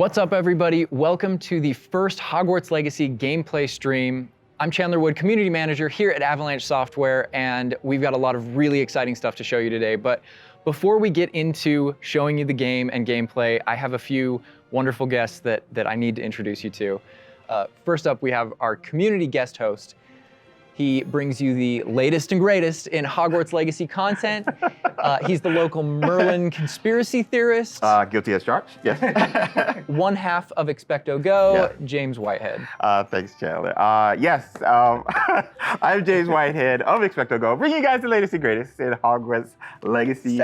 What's up, everybody? Welcome to the first Hogwarts Legacy gameplay stream. I'm Chandler Wood, community manager here at Avalanche Software, and we've got a lot of really exciting stuff to show you today. But before we get into showing you the game and gameplay, I have a few wonderful guests that I need to introduce you to. First up, we have our community guest host. He brings you the latest and greatest in Hogwarts Legacy content. He's the local Merlin conspiracy theorist. Guilty as charged, yes. One half of XpectoGO, Yeah. James Whitehead. Thanks, Chandler. Yes, I'm James Whitehead of XpectoGO, bringing you guys the latest and greatest in Hogwarts Legacy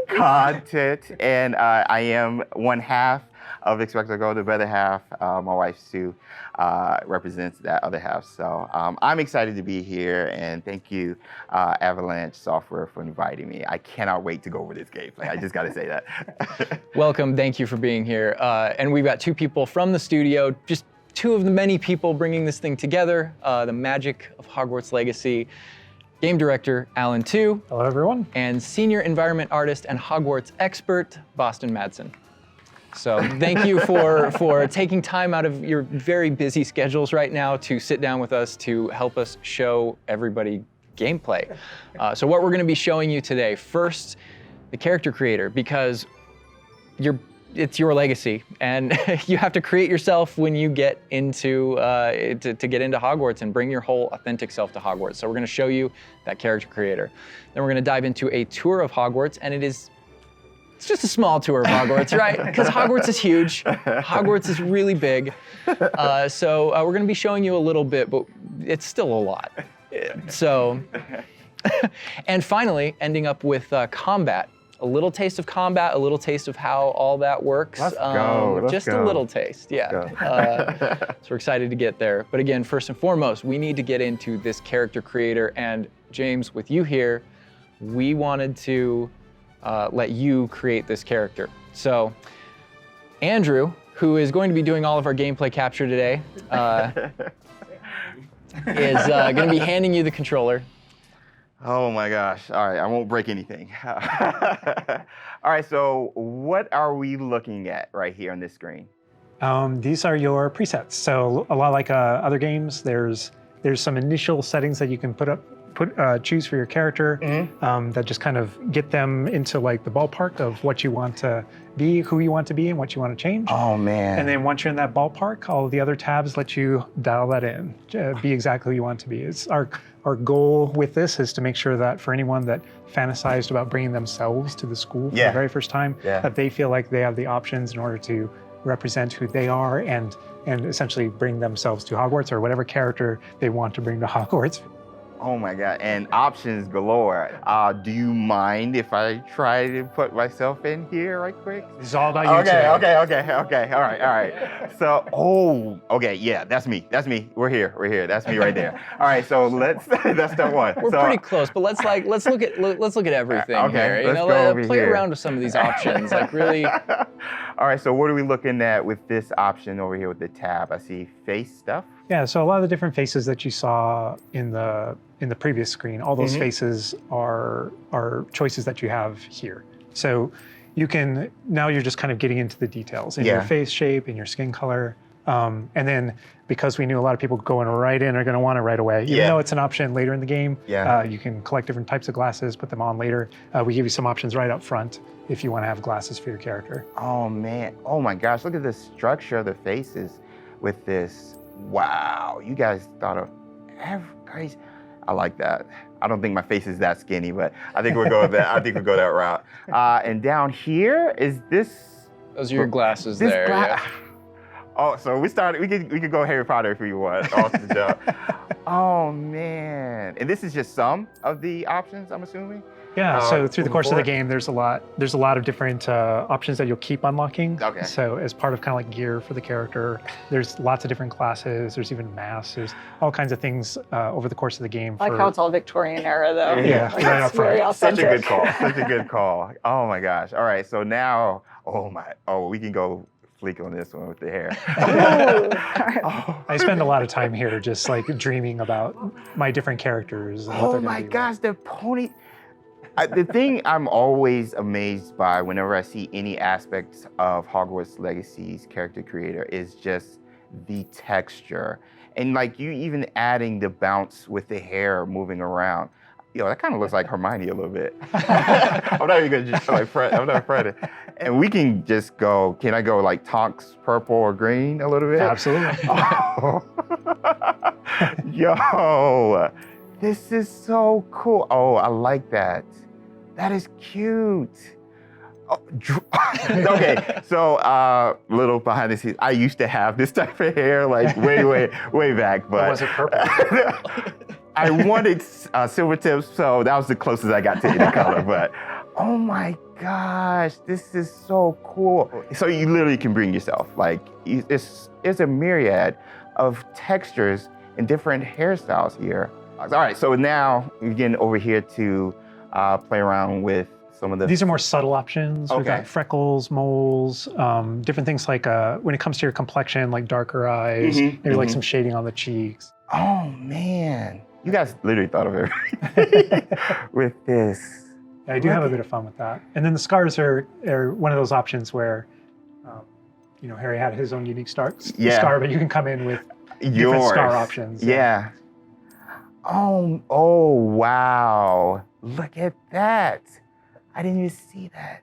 content. And I am one half of XpectoGO, the other half, my wife Sue, represents that other half. So I'm excited to be here, and thank you, Avalanche Software, for inviting me. I cannot wait to go over this gameplay. I just got to say that. Welcome, thank you for being here. And we've got two people from the studio, just two of the many people bringing this thing together, the magic of Hogwarts Legacy. Game director, Alan Tew. Hello, everyone. And senior environment artist and Hogwarts expert, Boston Madsen. So thank you for taking time out of your very busy schedules right now to sit down with us to help us show everybody gameplay. So what we're going to be showing you today, first, the character creator, because it's your legacy, and you have to create yourself when you get into to get into Hogwarts and bring your whole authentic self to Hogwarts. So we're going to show you that character creator. Then we're going to dive into a tour of Hogwarts, and it's just a small tour of Hogwarts, right? Because Hogwarts is huge. Hogwarts is really big. So we're going to be showing you a little bit, but it's still a lot. So, and finally, ending up with combat. A little taste of combat, a little taste of how all that works. Let's go. Just a little taste, yeah. So we're excited to get there. But again, first and foremost, we need to get into this character creator. And James, with you here, we wanted to let you create this character. So Andrew, who is going to be doing all of our gameplay capture today, is going to be handing you the controller. Oh my gosh. All right, I won't break anything. All right, so what are we looking at right here on this screen? These are your presets. So a lot like other games, there's some initial settings that you can choose for your character that just kind of get them into like the ballpark of what you want to be, who you want to be, and what you want to change. Oh man. And then once you're in that ballpark, all of the other tabs let you dial that in, be exactly who you want to be. It's our goal with this is to make sure that for anyone that fantasized about bringing themselves to the school for the very first time, that they feel like they have the options in order to represent who they are and essentially bring themselves to Hogwarts, or whatever character they want to bring to Hogwarts. Oh my God, and options galore. Do you mind if I try to put myself in here right quick? It's all about you today. Okay, all right. So, yeah, that's me. We're here, that's me right there. All right, so that's step one. We're pretty close, but let's look at everything here. You know, play around with some of these options, like really. All right, so what are we looking at with this option over here with the tab? I see face stuff. Yeah, so a lot of the different faces that you saw in the previous screen, all those faces are choices that you have here. So now you're just kind of getting into the details in your face shape, in your skin color. And then because we knew a lot of people going right in are going to want it right away, even though it's an option later in the game, you can collect different types of glasses, put them on later. We give you some options right up front if you want to have glasses for your character. Oh man, oh my gosh, look at the structure of the faces with this. Wow, you guys thought of crazy. I like that. I don't think my face is that skinny, but I think we'll go with that. I think we'll go that route. And down here is this. Those are your glasses there. Oh, so we could go Harry Potter if we want. Off the jump. Oh man, and this is just some of the options, I'm assuming. Yeah, so through the course of the game, there's a lot of different options that you'll keep unlocking. Okay. So as part of kind of like gear for the character, there's lots of different classes, there's even masks, there's all kinds of things over the course of the game. I like how it's all Victorian era though. Yeah, like, right up front. Such a good call. Oh my gosh. All right, so now, we can go fleek on this one with the hair. I spend a lot of time here just like dreaming about my different characters. And what oh my gosh, the pony. The thing I'm always amazed by whenever I see any aspects of Hogwarts Legacy's character creator is just the texture. And like you even adding the bounce with the hair moving around. Yo, that kind of looks like Hermione a little bit. I'm not even gonna just like fret. I'm not fretting. And we can just go, can I go like Tonks purple or green a little bit? Absolutely. Oh. Yo, this is so cool. Oh, I like that. That is cute. Oh, okay, so little behind the scenes. I used to have this type of hair like way back, but was it purple? I wanted silver tips, so that was the closest I got to any color. But oh my gosh, this is so cool. So you literally can bring yourself. Like it's a myriad of textures and different hairstyles here. All right, so now we're getting over here to play around with some of the... These are more subtle options. We've Okay. got freckles, moles, different things like when it comes to your complexion, like darker eyes, maybe like some shading on the cheeks. Oh man, you guys literally thought of everything with this. I do have a bit of fun with that. And then the scars are one of those options where, Harry had his own unique scar, but you can come in with different scar options. Yeah. Oh, wow. Look at that. I didn't even see that.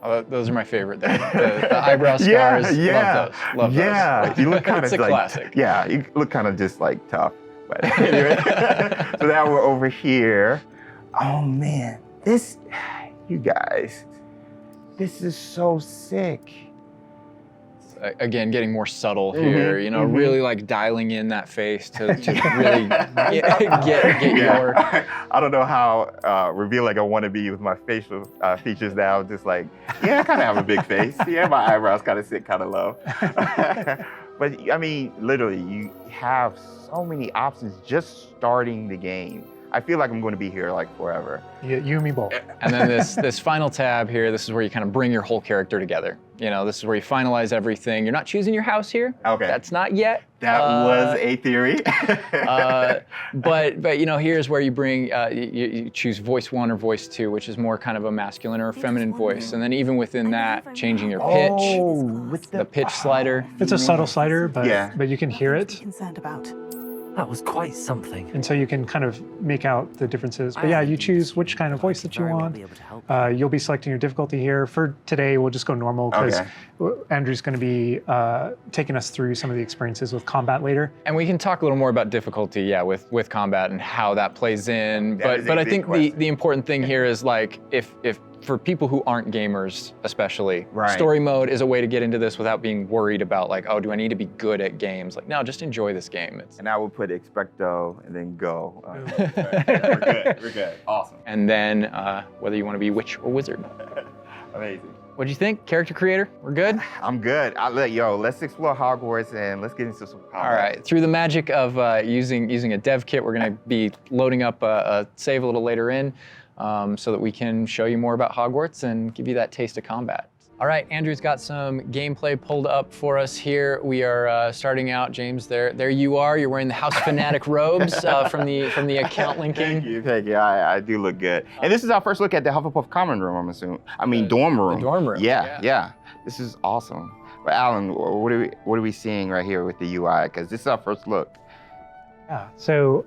Oh, those are my favorite. The eyebrow scars. Yeah. Love those. Yeah. You look kind of It's a like, classic. Yeah, you look kind of just like tough. But anyway, so now we're over here. Oh man, you guys, this is so sick. Again, getting more subtle here, really like dialing in that face to really get your... I don't know how revealing I want to be with my facial features now. Just like, yeah, I kind of have a big face. Yeah, my eyebrows kind of sit kind of low. But I mean, literally, you have so many options just starting the game. I feel like I'm going to be here like forever. Yeah, you and me both. And then this final tab here, this is where you kind of bring your whole character together. This is where you finalize everything. You're not choosing your house here. Okay. That's not yet. That was a theory. But here's where you bring, you choose voice 1 or voice 2, which is more kind of a masculine or feminine voice. And then even within that, changing your pitch, with the pitch slider. It's a subtle slider, Yeah. but you can hear it. Concerned about. That was quite something. And so you can kind of make out the differences. But yeah, you choose which kind of voice that you want. You'll be selecting your difficulty here. For today, we'll just go normal because Andrew's going to be taking us through some of the experiences with combat later. And we can talk a little more about difficulty, with combat and how that plays in. But I think the important thing here is like if for people who aren't gamers, especially, story mode is a way to get into this without being worried about like, oh, do I need to be good at games? Like, no, just enjoy this game. And I will put expecto and then go. We're good. Awesome. And then whether you want to be witch or wizard. Amazing. What'd you think, character creator? We're good? I'm good. Let's explore Hogwarts and let's get into some combat. All right. Through the magic of using a dev kit, we're going to be loading up a save a little later in. So that we can show you more about Hogwarts and give you that taste of combat. All right, Andrew's got some gameplay pulled up for us here. We are starting out, James. There you are. You're wearing the House Fanatic robes from the account linking. Thank you. I do look good. And this is our first look at the Hufflepuff common room, I'm assuming. Dorm room. The dorm room. Yeah. This is awesome. But Alan, what are we seeing right here with the UI? Because this is our first look. Yeah. So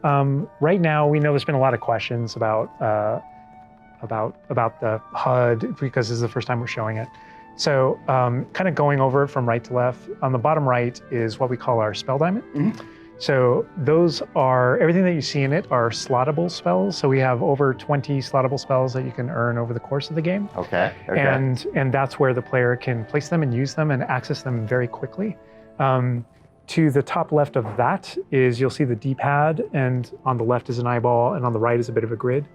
right now we know there's been a lot of questions about the HUD because this is the first time we're showing it. So kind of going over it from right to left, on the bottom right is what we call our spell diamond. So those are, everything that you see in it are slottable spells. So we have over 20 slottable spells that you can earn over the course of the game. Okay. And that's where the player can place them and use them and access them very quickly. To the top left of that is, you'll see the D-pad, and on the left is an eyeball, and on the right is a bit of a grid.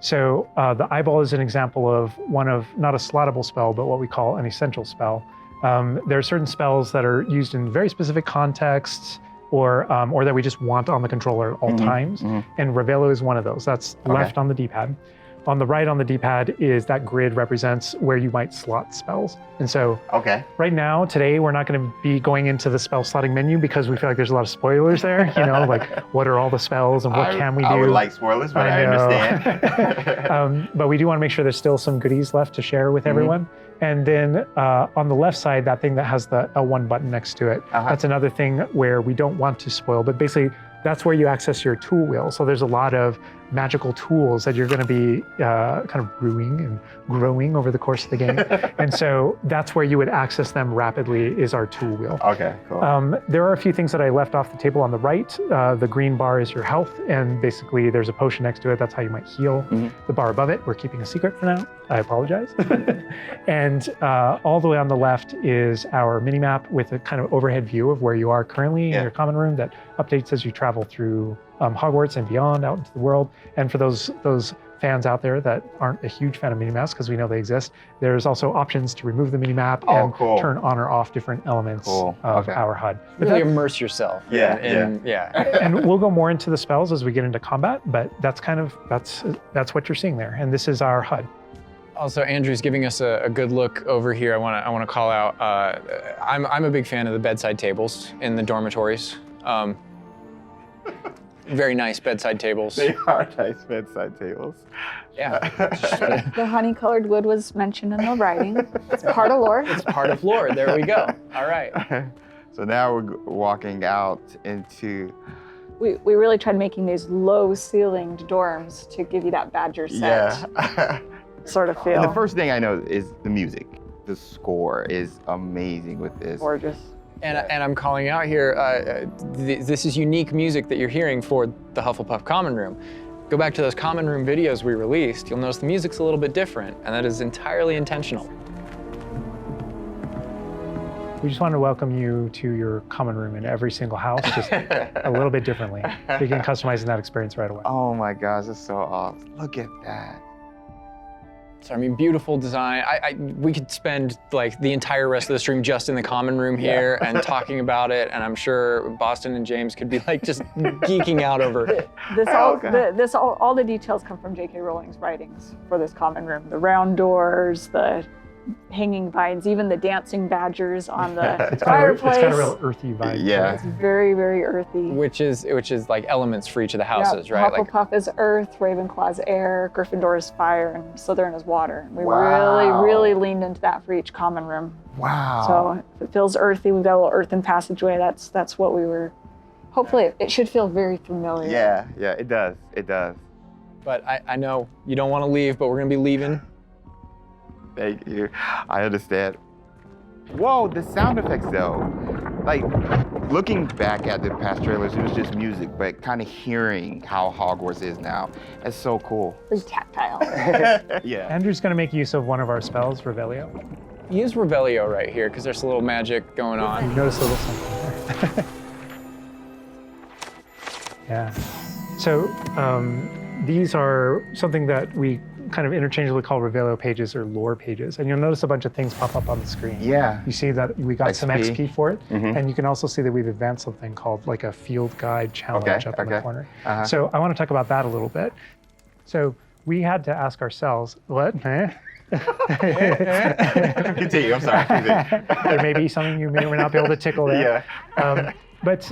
So the eyeball is an example of not a slottable spell, but what we call an essential spell. There are certain spells that are used in very specific contexts, or that we just want on the controller at all times. And Revelo is one of those. That's left on the D-pad. On the right on the D-pad is that grid represents where you might slot spells. And so Okay. right now, today, we're not going to be going into the spell slotting menu because we feel like there's a lot of spoilers there. You know, like what are all the spells and what can we do? I would like spoilers, but I know. understand. But we do want to make sure there's still some goodies left to share with everyone. And then on the left side, that thing that has the L1 button next to it, that's another thing where we don't want to spoil, but basically that's where you access your tool wheel. So there's a lot of magical tools that you're going to be kind of brewing and growing over the course of the game. And so that's where you would access them rapidly is our tool wheel. Okay, cool. There are a few things that I left off the table on the right. The green bar is your health, and basically there's a potion next to it. That's how you might heal. The bar above it, we're keeping a secret for now. I apologize. And all the way on the left is our mini map with a kind of overhead view of where you are currently in your common room that updates as you travel through Hogwarts and beyond out into the world. And for those fans out there that aren't a huge fan of minimaps, because we know they exist, there's also options to remove the minimap and turn on or off different elements of our HUD. Really immerse yourself. And we'll go more into the spells as we get into combat, but that's kind of that's what you're seeing there. And this is our HUD. Also, Andrew's giving us a good look over here. I want to call out. I'm a big fan of the bedside tables in the dormitories. Very nice bedside tables. They are nice bedside tables. Yeah. The honey-colored wood was mentioned in the writing. It's part of lore. It's part of lore. There we go. All right. So now we're walking out into. We really tried making these low-ceilinged dorms to give you that Badger set sort of feel. And the first thing I know is the music. The score is amazing with this. Gorgeous. And I'm calling out here, this is unique music that you're hearing for the Hufflepuff Common Room. Go back to those Common Room videos we released, you'll notice the music's a little bit different, and that is entirely intentional. We just want to welcome you to your common room in every single house, just a little bit differently. Begin customizing that experience right away. Oh my gosh, that's so awesome. Look at that. So I mean, beautiful design. We could spend like the entire rest of the stream just in the common room here and talking about it, and I'm sure Boston and James could be like just geeking out over it. All the details come from J.K. Rowling's writings for this common room. The round doors, the hanging vines, even the dancing badgers on the fireplace. It's got a real earthy vibe. Yeah. It's very, very earthy. Which is like elements for each of the houses, right? Hufflepuff is earth, Ravenclaw's air, Gryffindor is fire, and Slytherin is water. We really leaned into that for each common room. Wow. So if it feels earthy, we've got a little earthen passageway. That's what we were. Hopefully, it should feel very familiar. Yeah, it does. It does. But I know you don't want to leave, but we're gonna be leaving. Thank you. I understand. Whoa, the sound effects though. Like, looking back at the past trailers, it was just music, but kind of hearing how Hogwarts is now, it's so cool. Very tactile. Yeah. Andrew's going to make use of one of our spells, Revelio. Use Revelio right here, because there's a little magic going on. You notice a little something there. Yeah. So these are something that we kind of interchangeably call Revelio pages or lore pages. And you'll notice a bunch of things pop up on the screen. Yeah. You see that we got some XP for it. And you can also see that we've advanced something called like a field guide challenge up in the corner. So I want to talk about that a little bit. So we had to ask ourselves, what? Continue, I'm sorry. Continue. There may be something you may or may not be able to tickle there. Yeah. But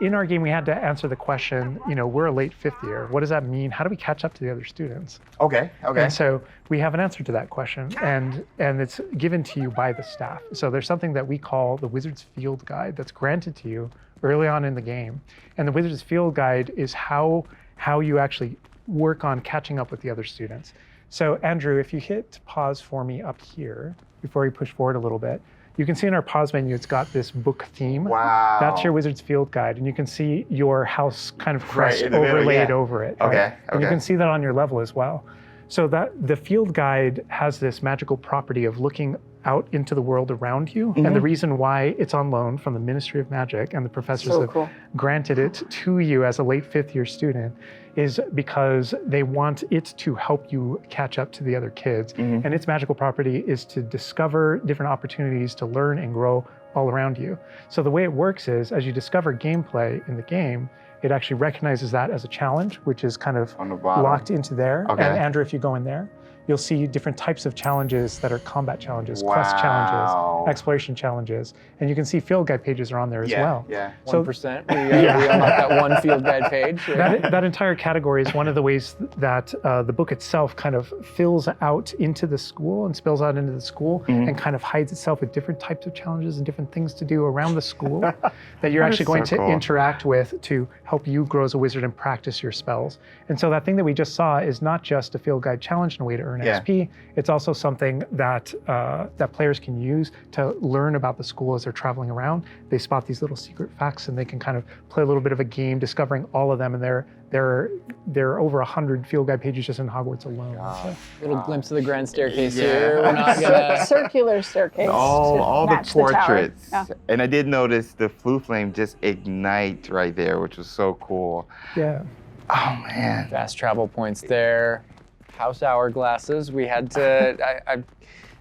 in our game, we had to answer the question, we're a late fifth year. What does that mean? How do we catch up to the other students? Okay. And so we have an answer to that question, and it's given to you by the staff. So there's something that we call the Wizard's Field Guide that's granted to you early on in the game. And the Wizard's Field Guide is how you actually work on catching up with the other students. So Andrew, if you hit pause for me up here, before we push forward a little bit, you can see in our pause menu, it's got this book theme. Wow. That's your Wizard's Field Guide. And you can see your house kind of crest overlaid over it. Okay. And you can see that on your level as well. So that the field guide has this magical property of looking out into the world around you. And the reason why it's on loan from the Ministry of Magic and the professors have granted it to you as a late fifth year student is because they want it to help you catch up to the other kids. And its magical property is to discover different opportunities to learn and grow all around you. So the way it works is as you discover gameplay in the game, it actually recognizes that as a challenge, which is kind of On the bottom. locked into there. Okay. And Andrew, if you go in there, you'll see different types of challenges that are combat challenges, quest challenges, exploration challenges, and you can see field guide pages are on there as well. Yeah. 1%. We unlocked that one field guide page. That entire category is one of the ways that the book itself kind of fills out into the school and spills out into the school and kind of hides itself with different types of challenges and different things to do around the school that you're actually going to interact with to help you grow as a wizard and practice your spells. And so that thing that we just saw is not just a field guide challenge and a way to earn XP. It's also something that that players can use to learn about the school as they're traveling around. They spot these little secret facts and they can kind of play a little bit of a game discovering all of them. And there are over 100 field guide pages just in Hogwarts alone. So. Little glimpse of the grand staircase here. We're not gonna... Circular staircase. All the portraits. The tower. And I did notice the flue flame just ignite right there, which was so cool. Yeah. Oh man. Fast travel points there. House hourglasses. We had to.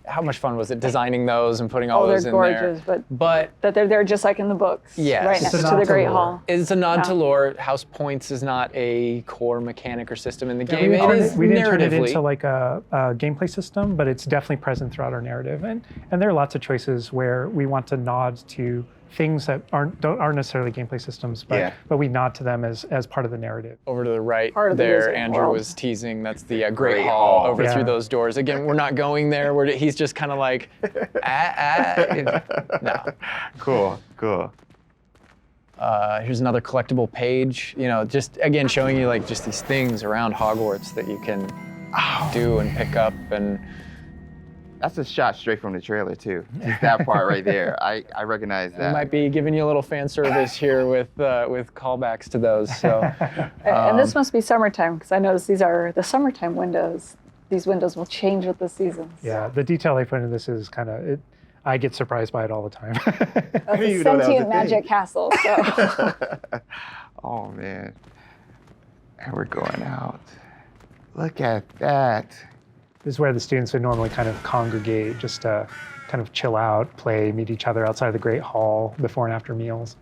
How much fun was it designing those and putting all those in gorgeous, there? but that they're there just like in the books. Yes. Right next to the Great Hall. It's a nod to lore. House points is not a core mechanic or system in the game. We didn't turn it narratively. into like a gameplay system, but it's definitely present throughout our narrative. And there are lots of choices where we want to nod to things that aren't necessarily gameplay systems, but we nod to them as part of the narrative. Over to the right Part of the there, wizard Andrew world. was teasing. That's the Great Hall over through those doors. Again, we're not going there. He's just kind of like, no. Cool. Here's another collectible page. You know, just again showing you like just these things around Hogwarts that you can do and pick up and. That's a shot straight from the trailer too. Just that part right there. I recognize that. We might be giving you a little fan service here with callbacks to those. So, And this must be summertime because I noticed these are the summertime windows. These windows will change with the seasons. Yeah, the detail they put into this is kind of I get surprised by it all the time. That's a sentient magic castle. So. Oh man. And we're going out. Look at that. This is where the students would normally kind of congregate, just to kind of chill out, play, meet each other outside of the Great Hall before and after meals.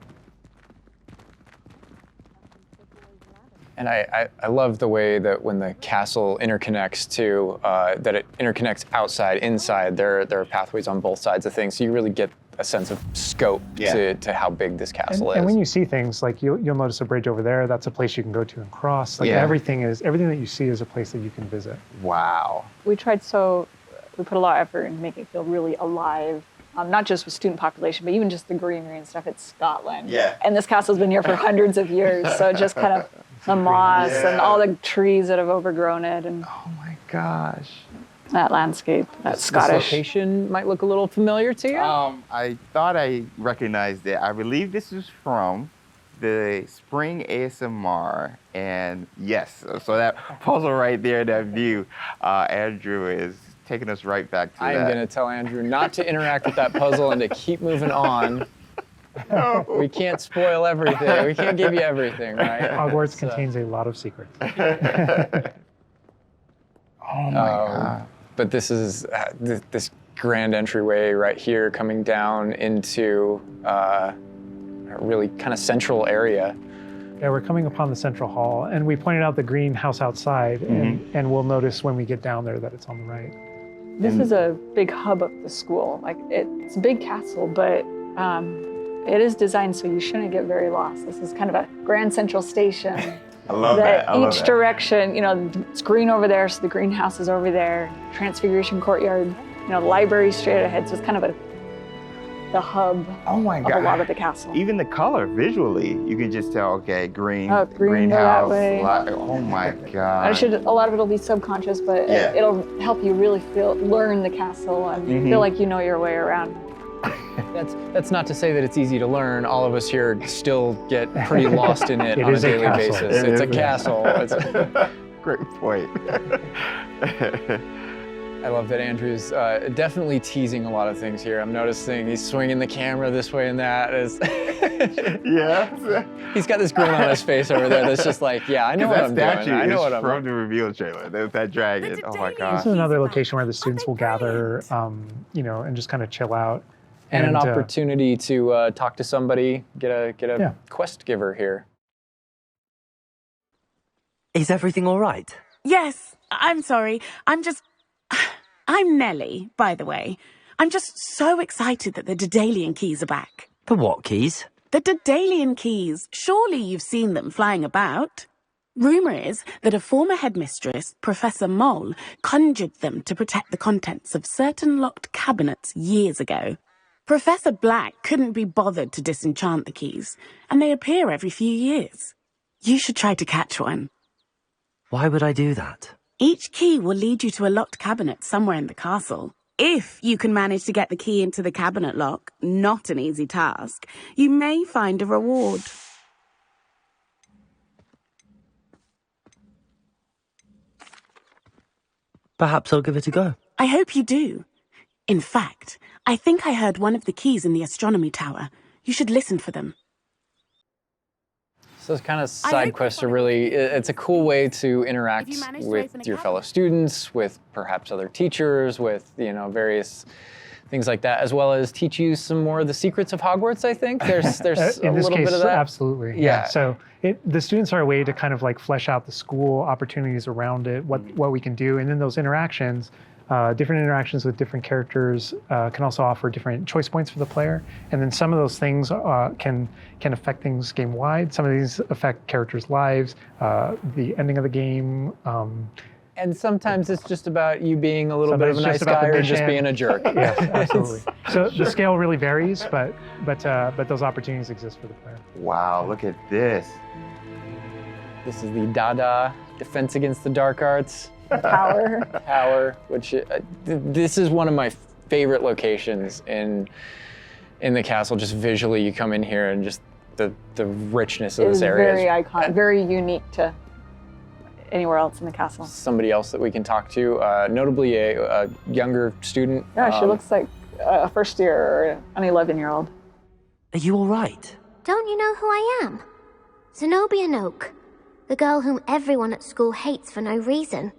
and I love the way that when the castle interconnects to, that it interconnects outside, inside. There are pathways on both sides of things, so you really get a sense of scope to how big this castle is. And when you see things, like you'll notice a bridge over there, that's a place you can go to and cross. Like everything that you see is a place that you can visit. Wow. We put a lot of effort in making it feel really alive. Not just with student population, but even just the greenery and stuff. It's Scotland. Yeah. And this castle's been here for hundreds of years, so just kind of the moss and all the trees that have overgrown it, and Oh my gosh. that landscape, that This Scottish. location might look a little familiar to you. I thought I recognized it. I believe this is from the spring ASMR, and yes, so that puzzle right there, that view, Andrew is taking us right back to I am going to tell Andrew not to interact with that puzzle and to keep moving on. No. We can't spoil everything. We can't give you everything, right? Hogwarts contains a lot of secrets. Oh my God. But this is this grand entryway right here coming down into a really kind of central area. Yeah, we're coming upon the central hall, and we pointed out the greenhouse outside, and we'll notice when we get down there that it's on the right. This is a big hub of the school. Like it's a big castle, but it is designed so you shouldn't get very lost. This is kind of a grand central station. I love that. I love Each that. direction, it's green over there, so the greenhouse is over there. Transfiguration courtyard, the library straight ahead. So it's kind of the hub Oh my of God. a lot of the castle. Even the color, visually, you can just tell, okay, green, Oh, green, go greenhouse. that way. Oh my God. A lot of it'll be subconscious, but it'll help you really learn the castle and feel like you know your way around. That's not to say that it's easy to learn. All of us here still get pretty lost in it, It on a is a daily castle. basis. It's a castle. Great point. I love that Andrew's definitely teasing a lot of things here. I'm noticing he's swinging the camera this way and that. Yeah. He's got this grin on his face over there that's just like, yeah, I know what I'm That doing. I statue know what is I'm from the reveal trailer. There's that dragon. Oh my This gosh. is another location where the students will gather, and just kind of chill out. And an opportunity to talk to somebody, get a quest giver here. Is everything all right? Yes, I'm sorry. I'm Nellie, by the way. I'm just so excited that the Daedalian keys are back. The what keys? The Daedalian keys. Surely you've seen them flying about. Rumour is that a former headmistress, Professor Moll, conjured them to protect the contents of certain locked cabinets years ago. Professor Black couldn't be bothered to disenchant the keys, and they appear every few years. You should try to catch one. Why would I do that? Each key will lead you to a locked cabinet somewhere in the castle. If you can manage to get the key into the cabinet lock, not an easy task, you may find a reward. Perhaps I'll give it a go. I hope you do. In fact, I think I heard one of the keys in the astronomy tower. You should listen for them. So those kind of side quests are really, it's a cool way to interact with your fellow students, with perhaps other teachers, with, various things like that, as well as teach you some more of the secrets of Hogwarts, I think. There's a little bit of that. Absolutely. Yeah. So the students are a way to kind of like flesh out the school, opportunities around it, what we can do. And then those interactions, different interactions with different characters can also offer different choice points for the player. And then some of those things can affect things game-wide. Some of these affect characters' lives, the ending of the game. And sometimes it's just about you being a little bit of a nice guy or just being a jerk. Yes, absolutely. So the scale really varies, but those opportunities exist for the player. Wow, look at this. This is the Dada Defense Against the Dark Arts. Tower. Which this is one of my favorite locations in the castle. Just visually, you come in here and just the richness of this area. Very iconic, very unique to anywhere else in the castle. Somebody else that we can talk to, notably a younger student. Yeah, she looks like a first year or an 11-year-old. Are you all right? Don't you know who I am? Zenobia Noak, the girl whom everyone at school hates for no reason.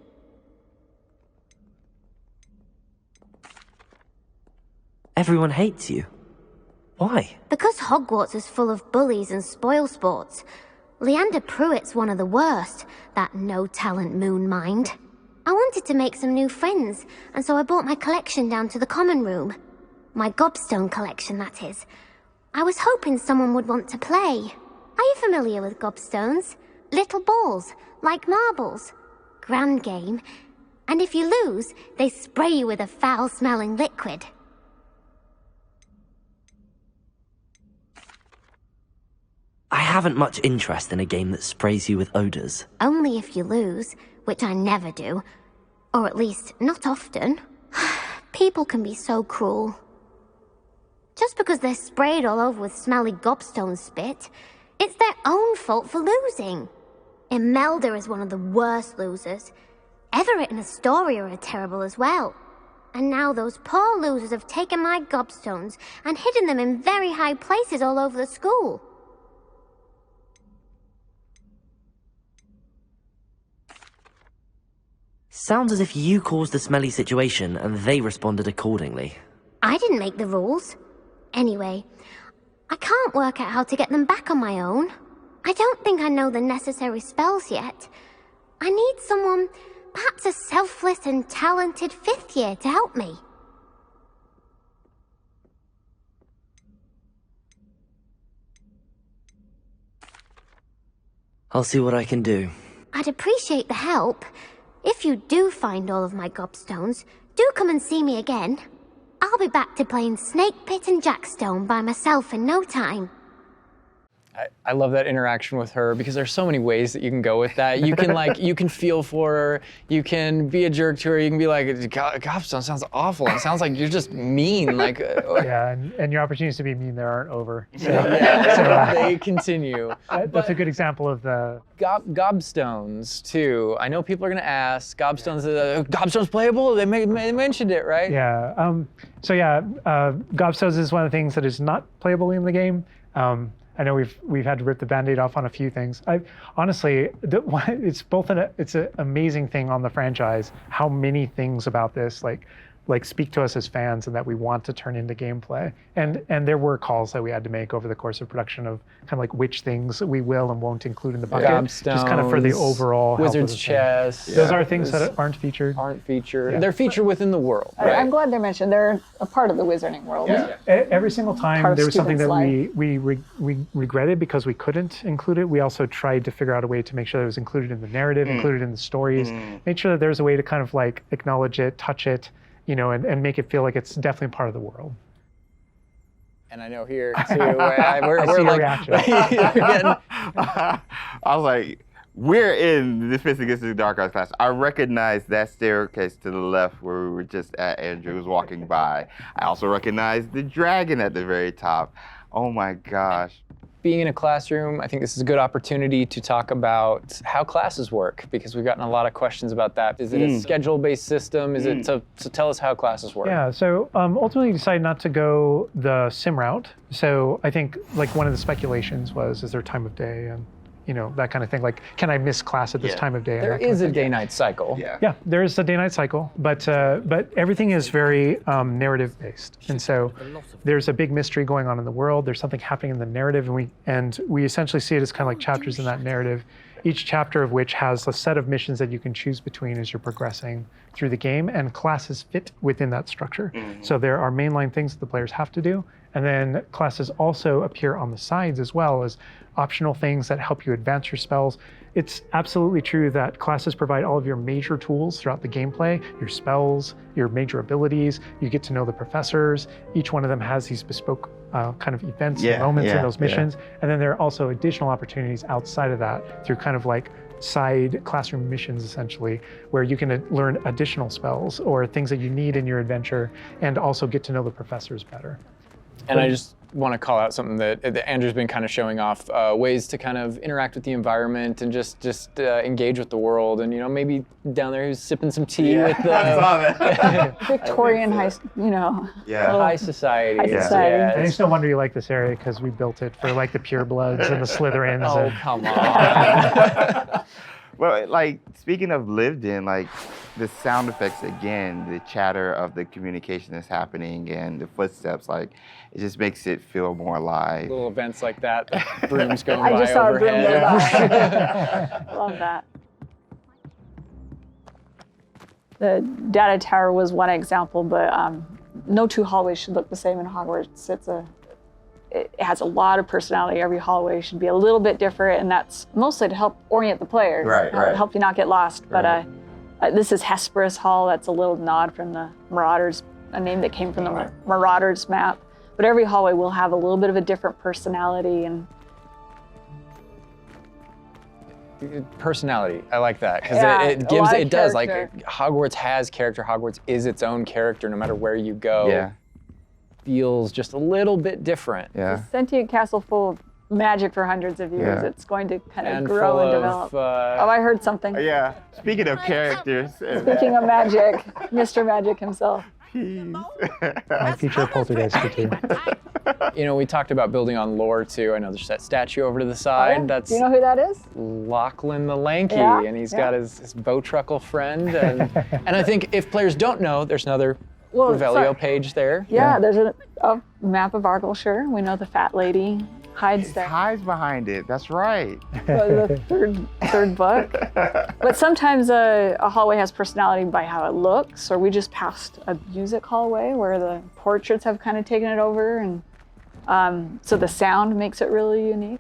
Everyone hates you. Why? Because Hogwarts is full of bullies and spoilsports. Leander Pruitt's one of the worst, that no-talent moon mind. I wanted to make some new friends, and so I brought my collection down to the common room. My gobstone collection, that is. I was hoping someone would want to play. Are you familiar with gobstones? Little balls, like marbles. Grand game. And if you lose, they spray you with a foul-smelling liquid. I haven't much interest in a game that sprays you with odors. Only if you lose, which I never do. Or at least, not often. People can be so cruel. Just because they're sprayed all over with smelly gobstone spit, it's their own fault for losing. Imelda is one of the worst losers. Everett and Astoria are terrible as well. And now those poor losers have taken my gobstones and hidden them in very high places all over the school. Sounds as if you caused the smelly situation and they responded accordingly. I didn't make the rules. Anyway, I can't work out how to get them back on my own. I don't think I know the necessary spells yet. I need someone, perhaps a selfless and talented 5th year to help me. I'll see what I can do. I'd appreciate the help. If you do find all of my gobstones, do come and see me again. I'll be back to playing Snake Pit and Jackstone by myself in no time. I love that interaction with her because there's so many ways that you can go with that. You can you can feel for her. You can be a jerk to her. You can be like, gobstone sounds awful. It sounds like you're just mean. Yeah, and your opportunities to be mean there aren't over. So, they continue. That's a good example of the gobstones too. I know people are gonna ask, gobstones playable? They mentioned it, right? Yeah. Gobstones is one of the things that is not playable in the game. I know we've had to rip the Band-Aid off on a few things. Honestly, it's an amazing thing on the franchise how many things about this, like like speak to us as fans and that we want to turn into gameplay. And there were calls that we had to make over the course of production of kind of like which things we will and won't include in the bucket, just kind of for the overall health Wizard's of the chest. thing. Those are things that aren't featured. Aren't featured. They're featured within the world. Right? I'm glad they're mentioned. They're a part of the wizarding world. Every single time Part of there was something students' that we regretted because we couldn't include it. We also tried to figure out a way to make sure that it was included in the narrative, included in the stories, make sure that there's a way to kind of like acknowledge it, touch it, you know, and make it feel like it's definitely part of the world. And I know here too, we're see your like, reaction. I was like, we're in the Fist Against the Dark Arts class. I recognize that staircase to the left where we were just at. Andrew was walking by. I also recognize the dragon at the very top. Oh my gosh. Being in a classroom, I think this is a good opportunity to talk about how classes work, because we've gotten a lot of questions about that. Is it a schedule-based system? Is it so tell us how classes work. Yeah, so ultimately decided not to go the sim route. So I think like one of the speculations was, is there time of day and you know, that kind of thing. Like, can I miss class at this time of day? There is a day-night cycle. Yeah, there is a day-night cycle, but everything is very narrative-based, and so there's a big mystery going on in the world. There's something happening in the narrative, and we essentially see it as kind of like chapters in that narrative. Each chapter of which has a set of missions that you can choose between as you're progressing through the game, and classes fit within that structure. So there are mainline things that the players have to do, and then classes also appear on the sides as well as optional things that help you advance your spells. It's absolutely true that classes provide all of your major tools throughout the gameplay, your spells, your major abilities. You get to know the professors. Each one of them has these bespoke kind of events and moments in those missions. And then there are also additional opportunities outside of that through kind of like side classroom missions, essentially, where you can learn additional spells or things that you need in your adventure and also get to know the professors better. And I just want to call out something that Andrew's been kind of showing off, ways to kind of interact with the environment and just engage with the world. And, you know, maybe down there he's sipping some tea with the Victorian high, you know. high society. High society. I just no wonder you like this area because we built it for like the purebloods and the Slytherins. Oh, come on. Well, like, speaking of lived in, like, the sound effects again, the chatter of the communication that's happening and the footsteps, like, it just makes it feel more alive. Little events like that, the brooms going I by just saw a broom overhead. go by. Love that. The data tower was one example, but no two hallways should look the same in Hogwarts. It has a lot of personality. Every hallway should be a little bit different, and that's mostly to help orient the player, help you not get lost. But this is Hesperus Hall. That's a little nod from the Marauders, a name that came from the Marauders map. But every hallway will have a little bit of a different personality and personality. I like that because it does like Hogwarts has character. Hogwarts is its own character no matter where you go. Yeah. Feels just a little bit different. Yeah. a sentient castle full of magic for hundreds of years. It's going to kind of grow full and of, develop. Oh, I heard something. Yeah. Speaking of characters. Speaking of magic, Mr. Magic himself. I feature Poltergeist too. You know, we talked about building on lore too. I know there's that statue over to the side. That's Do you know who that is? Lachlan the Lanky, Yeah, and he's got his Bowtruckle friend. And I think if players don't know, there's another Revelio page there. Yeah, there's a map of Argyllshire. We know the fat lady hides there. Hides behind it. That's right. The third book. But sometimes a hallway has personality by how it looks, or we just passed a music hallway where the portraits have kind of taken it over, and so the sound makes it really unique.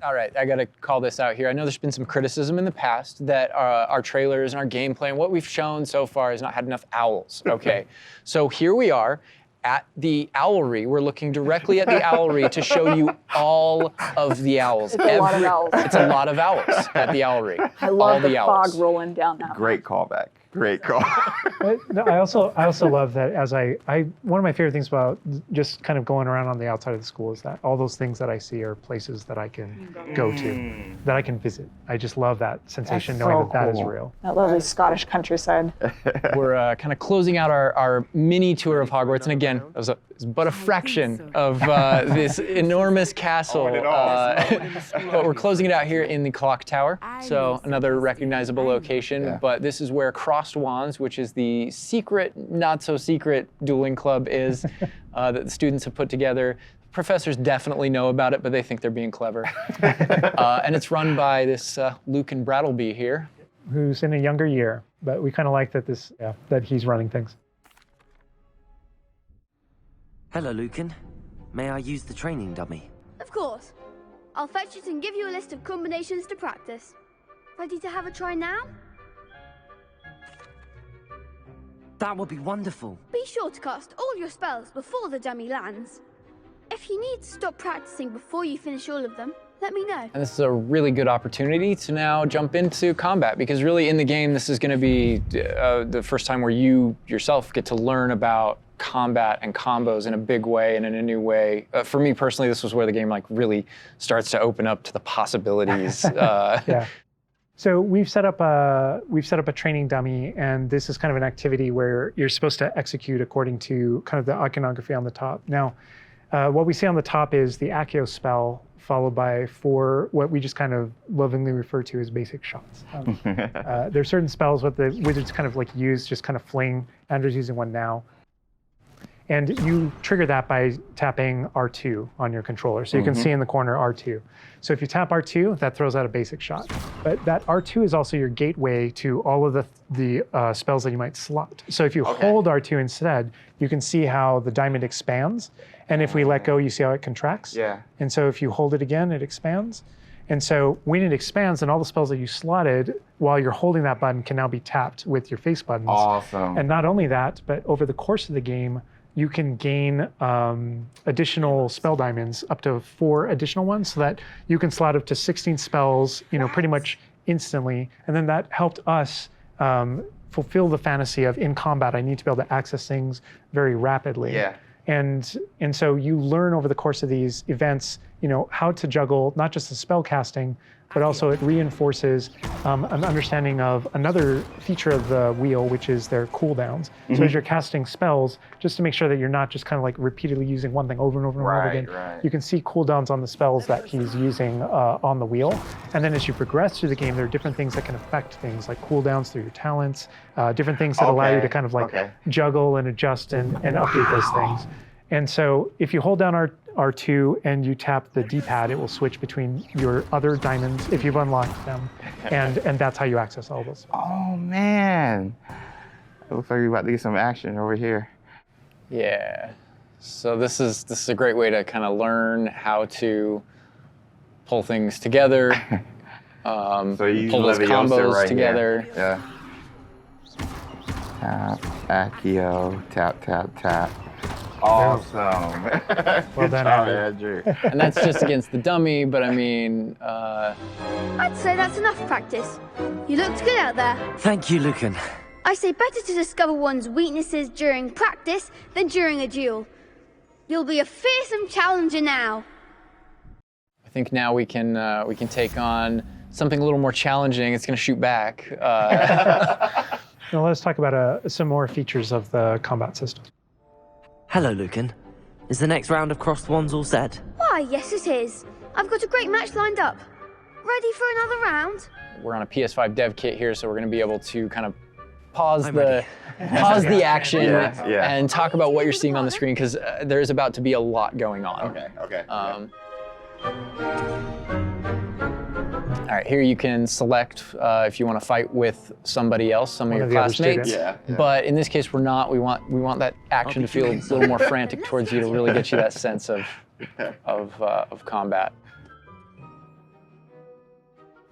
All right, I got to call this out here. I know there's been some criticism in the past that our trailers and our gameplay and what we've shown so far has not had enough owls. Okay, so here we are at the owlry. We're looking directly at the owlry to show you all of the owls. It's a lot of owls. It's a lot of owls at the owlry. I love the owls. fog rolling down that. Great callback. Great call. I also love that as one of my favorite things about just kind of going around on the outside of the school is that all those things that I see are places that I can go to, that I can visit. I just love that sensation knowing that is real. That lovely Scottish countryside. We're kind of closing out our mini tour of Hogwarts. And again, it was is but a fraction of this enormous castle. But we're closing it out here in the clock tower, so another recognizable location. But this is where Crossed Wands, which is the secret, not so secret dueling club is that the students have put together. Professors definitely know about it, but they think they're being clever. And it's run by this Lucan Brattleby here, who's in a younger year, but we kind of like that that he's running things. Hello, Lucan. May I use the training dummy? Of course. I'll fetch it and give you a list of combinations to practice. Ready to have a try now? That would be wonderful. Be sure to cast all your spells before the dummy lands. If you need to stop practicing before you finish all of them, let me know. And this is a really good opportunity to now jump into combat, because really in the game, this is going to be the first time where you yourself get to learn about combat and combos in a big way and in a new way. For me personally, this was where the game like really starts to open up to the possibilities. Yeah. So we've set up a training dummy, and this is kind of an activity where you're supposed to execute according to kind of the iconography on the top. Now, what we see on the top is the Accio spell, followed by 4 what we just kind of lovingly refer to as basic shots. There's certain spells what the wizards kind of like use, just kind of fling. Andrew's using one now. And you trigger that by tapping R2 on your controller. So you can see in the corner R2. So if you tap R2, that throws out a basic shot. But that R2 is also your gateway to all of the spells that you might slot. So if you hold R2 instead, you can see how the diamond expands. And if we let go, you see how it contracts. Yeah. And so if you hold it again, it expands. And so when it expands, then all the spells that you slotted while you're holding that button can now be tapped with your face buttons. Awesome. And not only that, but over the course of the game, you can gain additional spell diamonds, up to 4 additional ones, so that you can slot up to 16 spells, pretty much instantly. And then that helped us fulfill the fantasy of in combat, I need to be able to access things very rapidly. Yeah. And so you learn over the course of these events, how to juggle not just the spell casting, but also it reinforces an understanding of another feature of the wheel, which is their cooldowns. So as you're casting spells, just to make sure that you're not just kind of like repeatedly using one thing over and over and over again, you can see cooldowns on the spells that he's using on the wheel. And then as you progress through the game, there are different things that can affect things like cooldowns through your talents, different things that allow you to kind of like juggle and adjust and update those things. And so if you hold down R2 and you tap the D-pad, it will switch between your other diamonds if you've unlocked them, and that's how you access all those. Oh man, it looks like we're about to get some action over here. Yeah. So this is a great way to kind of learn how to pull things together, so you pull those combos right together. Here. Yeah. Tap, Accio, tap, tap, tap. Awesome. Well done, Andrew. And that's just against the dummy, but I mean... I'd say that's enough practice. You looked good out there. Thank you, Lucan. I say better to discover one's weaknesses during practice than during a duel. You'll be a fearsome challenger now. I think now we can take on something a little more challenging. It's going to shoot back. Now let's talk about some more features of the combat system. Hello, Lucan. Is the next round of Crossed Wands all set? Why, yes it is. I've got a great match lined up. Ready for another round? We're on a PS5 dev kit here, so we're going to be able to kind of pause I'm the action Yeah. and talk about what you're seeing on the screen, because there's about to be a lot going on. Okay. All right, here you can select if you want to fight with somebody else, some of your the other classmates. students. Yeah. But in this case, we're not. We want that action to feel a little more frantic towards you to really get you that sense of combat.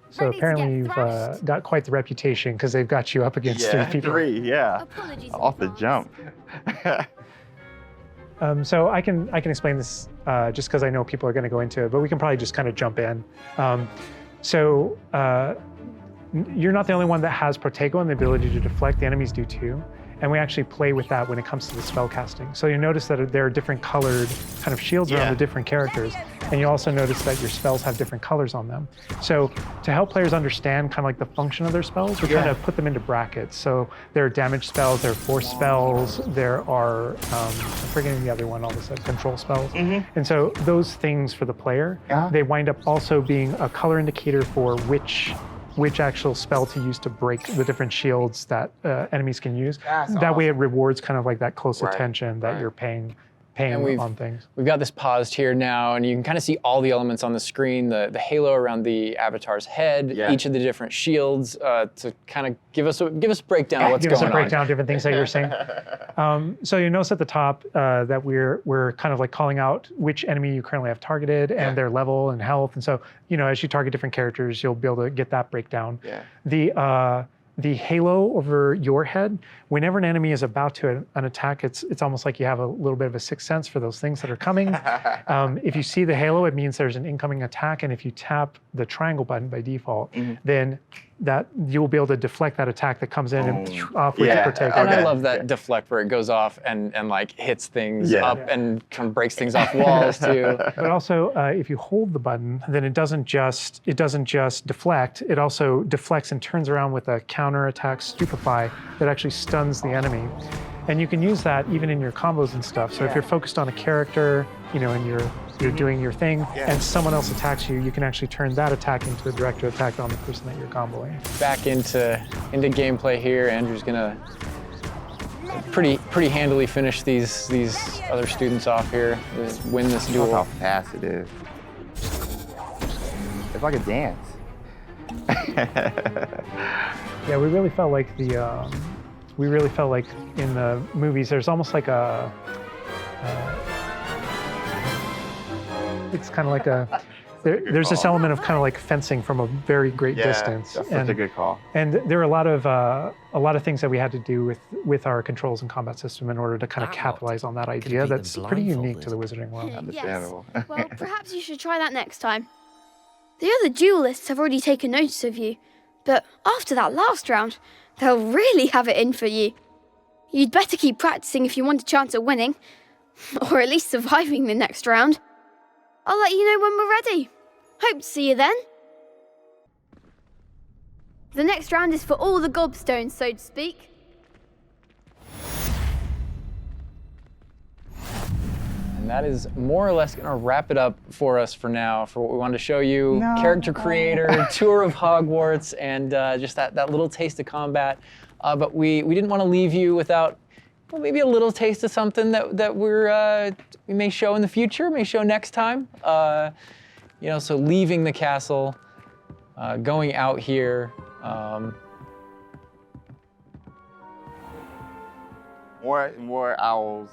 So apparently you've got quite the reputation because they've got you up against 3 people. 3, off the jump. So I can explain this just because I know people are going to go into it, but we can probably just kind of jump in. So you're not the only one that has Protego and the ability to deflect. The enemies do too. And we actually play with that when it comes to the spell casting. So you notice that there are different colored kind of shields around the different characters. And you also notice that your spells have different colors on them. So to help players understand kind of like the function of their spells, we're trying to put them into brackets. So there are damage spells, there are force spells, there are, I'm forgetting the other one, all this control spells. And so those things for the player, they wind up also being a color indicator for which actual spell to use to break the different shields that enemies can use. That way it rewards kind of like that close attention that you're paying on things. We've got this paused here now, and you can kind of see all the elements on the screen, the halo around the avatar's head, each of the different shields, to kind of give us a breakdown of what's going on. Give us a breakdown of different things that you're saying. So you notice at the top that we're kind of like calling out which enemy you currently have targeted and their level and health. And so, you know, as you target different characters, you'll be able to get that breakdown. The halo over your head, whenever an enemy is about to an attack, it's almost like you have a little bit of a sixth sense for those things that are coming. If you see the halo, it means there's an incoming attack, and if you tap the triangle button by default, then that you'll be able to deflect that attack that comes in and off with protect. And I love that deflect where it goes off and like hits things up and kind of breaks things off walls too. But also, if you hold the button, then it doesn't just deflect. It also deflects and turns around with a counter attack stupefy that actually stuns the enemy. And you can use that even in your combos and stuff. So if you're focused on a character, you know, and you're doing your thing, and someone else attacks you, you can actually turn that attack into a direct attack on the person that you're comboing. Back into gameplay here. Andrew's gonna pretty handily finish these other students off here. Win this duel. Look how fast it is. It's like a dance. Yeah, we really felt like in the movies, there's almost like a, it's kind of like there's this element of kind of like fencing from a very great distance. That's such a good call. And there are a lot of things that we had to do with our controls and combat system in order to kind of capitalize on that idea that's pretty unique to the Wizarding world. Understandable. Yes. Well, perhaps you should try that next time. The other duelists have already taken notice of you, but after that last round, they'll really have it in for you. You'd better keep practicing if you want a chance at winning, or at least surviving the next round. I'll let you know when we're ready. Hope to see you then. The next round is for all the gobstones, so to speak. And that is more or less going to wrap it up for us for now, for what we wanted to show you. Character creator, tour of Hogwarts, and just that little taste of combat. But we didn't want to leave you without maybe a little taste of something that we may show in the future, may show next time. You know, so leaving the castle, going out here. More owls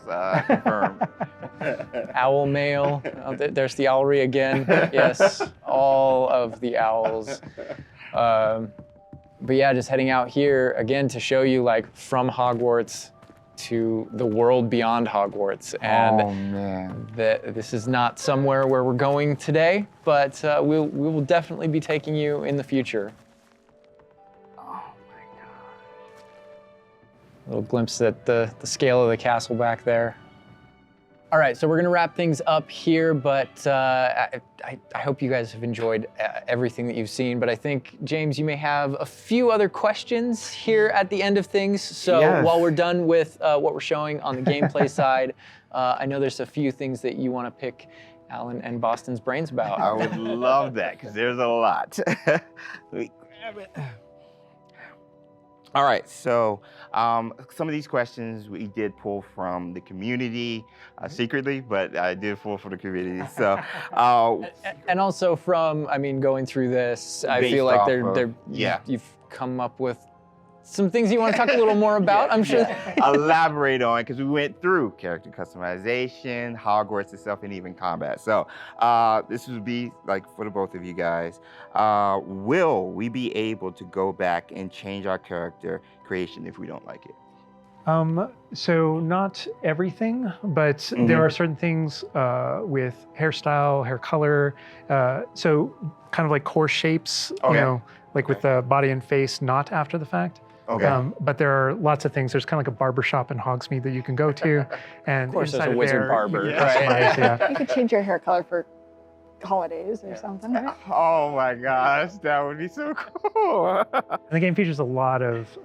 confirmed. Owl mail. Oh, there's the owlery again. Yes, all of the owls. But yeah, just heading out here again to show you like from Hogwarts to the world beyond Hogwarts. And this is not somewhere where we're going today, but we will definitely be taking you in the future. A little glimpse at the scale of the castle back there. All right, so we're gonna wrap things up here, but I hope you guys have enjoyed everything that you've seen, but I think, James, you may have a few other questions here at the end of things. So while we're done with what we're showing on the gameplay side, I know there's a few things that you wanna pick Alan and Boston's brains about. I would love that, because there's a lot. Let me grab it. All right, so some of these questions we did pull from the community secretly, but I did pull from the community. So, and also from, I mean, going through this, I feel like you've come up with some things you want to talk a little more about, I'm sure. Elaborate on, because we went through character customization, Hogwarts itself, and even combat. So this would be like for the both of you guys. Will we be able to go back and change our character creation if we don't like it? So not everything, but there are certain things with hairstyle, hair color, so kind of like core shapes, you know, like with the body and face, not after the fact. But there are lots of things. There's kind of like a barber shop in Hogsmeade that you can go to. And of course, there's a inside wizard there, barber, right? You could change your hair color for holidays or something, right? Oh my gosh, that would be so cool. And the game features a lot of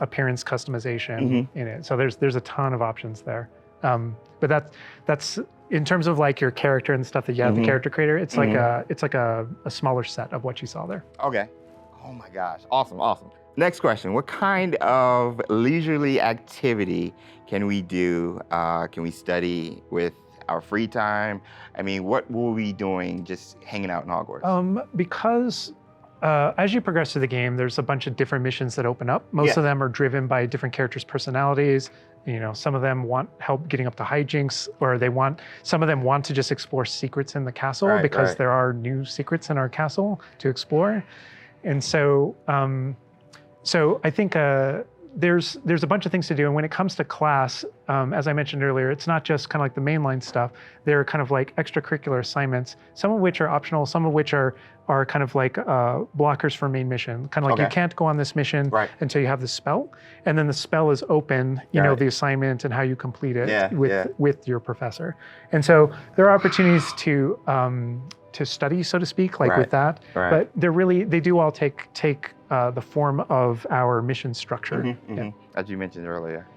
appearance customization in it. So there's a ton of options there. But that's in terms of like your character and the stuff that you have, the character creator, it's like a smaller set of what you saw there. Okay. Oh my gosh, awesome, awesome. Next question, what kind of leisurely activity can we do? Can we study with our free time? I mean, what will we be doing just hanging out in Hogwarts? Because as you progress through the game, there's a bunch of different missions that open up. Most of them are driven by different characters' personalities. You know, some of them want help getting up to hijinks, or some of them want to just explore secrets in the castle because there are new secrets in our castle to explore. And so, so I think there's a bunch of things to do. And when it comes to class, as I mentioned earlier, it's not just kind of like the mainline stuff. There are kind of like extracurricular assignments, some of which are optional, some of which are kind of like blockers for main mission. Kind of like you can't go on this mission until you have the spell. And then the spell is open, you know, the assignment and how you complete it with your professor. And so there are opportunities to study, so to speak, like with that. But they do all take the form of our mission structure. As you mentioned earlier.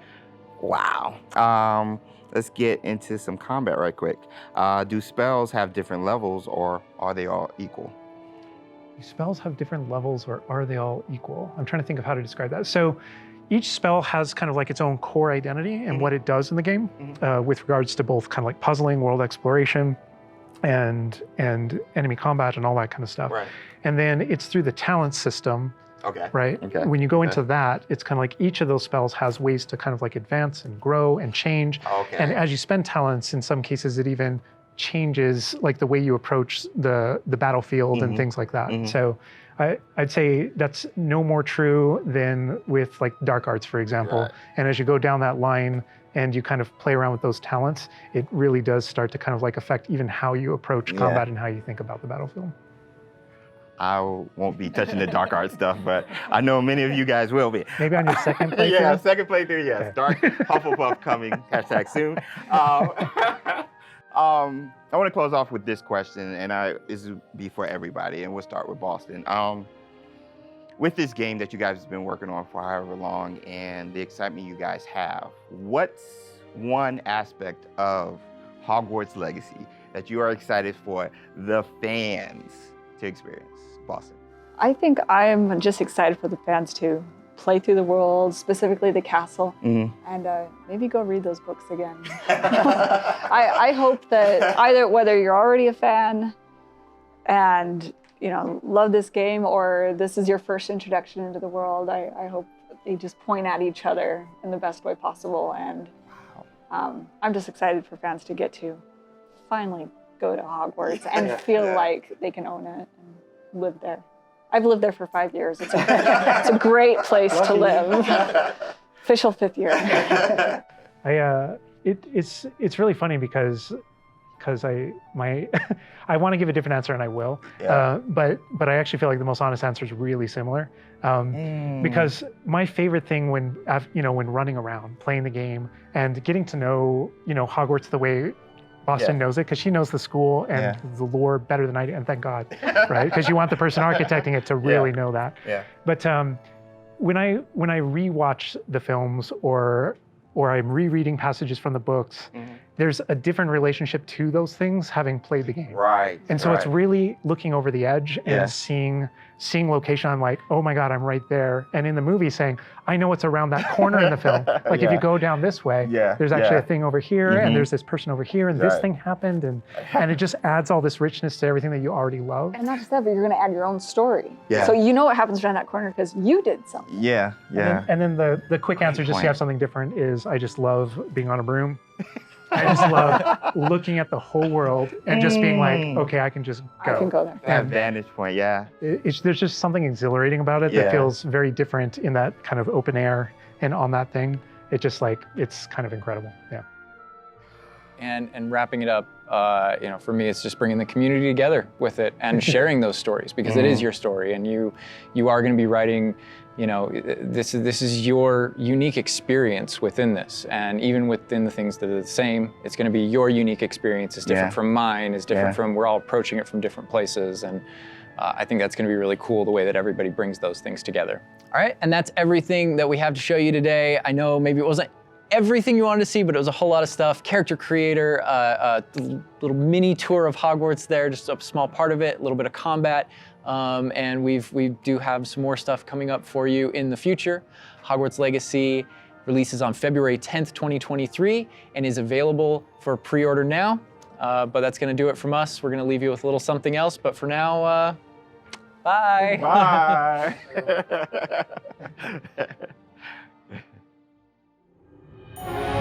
Wow. Let's get into some combat right quick. Do spells have different levels, or are they all equal? Do spells have different levels, or are they all equal? I'm trying to think of how to describe that. So each spell has kind of like its own core identity and what it does in the game with regards to both kind of like puzzling, world exploration, and enemy combat and all that kind of stuff. And then it's through the talent system. When you go into that, it's kind of like each of those spells has ways to kind of like advance and grow and change. And as you spend talents, in some cases, it even changes like the way you approach the battlefield and things like that. So I'd say that's no more true than with like dark arts, for example. And as you go down that line and you kind of play around with those talents, it really does start to kind of like affect even how you approach combat and how you think about the battlefield. I won't be touching the dark art stuff, but I know many of you guys will be. Maybe on your second playthrough? Second playthrough, yes. Okay. Dark Hufflepuff coming, #soon. I want to close off with this question, and this will be for everybody, and we'll start with Boston. With this game that you guys have been working on for however long, and the excitement you guys have, what's one aspect of Hogwarts Legacy that you are excited for the fans to experience? Boston. I think I'm just excited for the fans to play through the world, specifically the castle, and maybe go read those books again. I hope that whether you're already a fan and love this game, or this is your first introduction into the world, I hope they just point at each other in the best way possible. And I'm just excited for fans to get to finally go to Hogwarts and feel like they can own it and live there. I've lived there for 5 years. It's a great place to live. Official 5th year. It's really funny because I want to give a different answer, and I will. But I actually feel like the most honest answer is really similar. Because my favorite thing when running around, playing the game, and getting to know Hogwarts the way Boston knows it, because she knows the school and the lore better than I do, and thank God, right? Because you want the person architecting it to really know that. But when I rewatch the films, or I'm rereading passages from the books, there's a different relationship to those things having played the game. And so it's really looking over the edge and seeing location. I'm like, oh my God, I'm right there. And in the movie saying, I know what's around that corner in the film. Like if you go down this way, there's actually a thing over here, and there's this person over here, and this thing happened, and it just adds all this richness to everything that you already love. And not just that, but you're going to add your own story. So you know what happens around that corner because you did something. And then the quick answer, just to have something different, is I just love being on a broom. I just love looking at the whole world and just being like, okay, I can just go. I can go there. That vantage point, There's just something exhilarating about it that feels very different in that kind of open air and on that thing. It's kind of incredible, And wrapping it up, you know, for me, it's just bringing the community together with it and sharing those stories, because it is your story, and you are going to be writing. You know, this is your unique experience within this, and even within the things that are the same, it's going to be your unique experience. It's different from mine. It's different from. We're all approaching it from different places, and I think that's going to be really cool, the way that everybody brings those things together. All right, and that's everything that we have to show you today. I know maybe it wasn't everything you wanted to see, but it was a whole lot of stuff. Character creator, a little mini tour of Hogwarts there, just a small part of it, a little bit of combat. And we do have some more stuff coming up for you in the future. Hogwarts Legacy releases on February 10th, 2023, and is available for pre-order now. But that's going to do it from us. We're going to leave you with a little something else. But for now, bye. Bye.